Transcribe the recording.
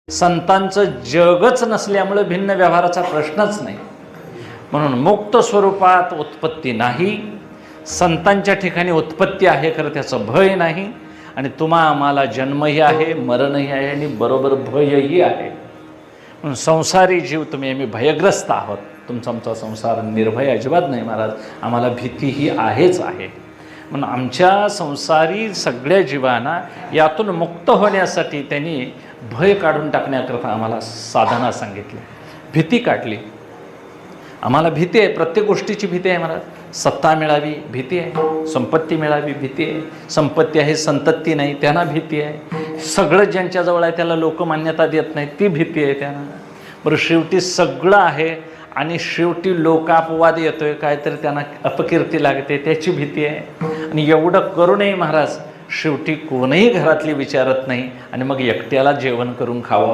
संतांचं जगच नसल्यामुळे भिन्न व्यवहाराचा प्रश्नच नाही. म्हणून मुक्त स्वरूपात उत्पत्ती नाही, संतांच्या ठिकाणी उत्पत्ती आहे खरं त्याचं भय नाही. आणि तुम्हा आम्हाला जन्मही आहे, मरणही आहे आणि बरोबर भयही आहे. म्हणून संसारी जीव तुम्ही आम्ही भयग्रस्त आहोत. तुमचा आमचा संसार निर्भय अजिबात नाही महाराज, आम्हाला भीतीही आहेच आहे. म्हणून आमच्या संसारी सगळ्या जीवांना यातून मुक्त होण्यासाठी त्यांनी भय काढून टाकण्याकरता आम्हाला साधना सांगितली, भीती काढली. आम्हाला भीती आहे, प्रत्येक गोष्टीची भीती आहे महाराज. सत्ता मिळावी भीती आहे, संपत्ती मिळावी भीती आहे, संपत्ती आहे संतती नाही त्यांना भीती आहे, सगळं ज्यांच्याजवळ आहे त्याला लोकमान्यता देत नाही ती भीती आहे त्यांना. बरं शेवटी सगळं आहे आणि शेवटी लोकापवाद येतोय, काहीतरी त्यांना अपकीर्ती लागते त्याची भीती आहे. आणि एवढं करूनही महाराज शेवटी कोणीही घरातली विचारत नाही आणि मग एकट्याला जेवण करून खावं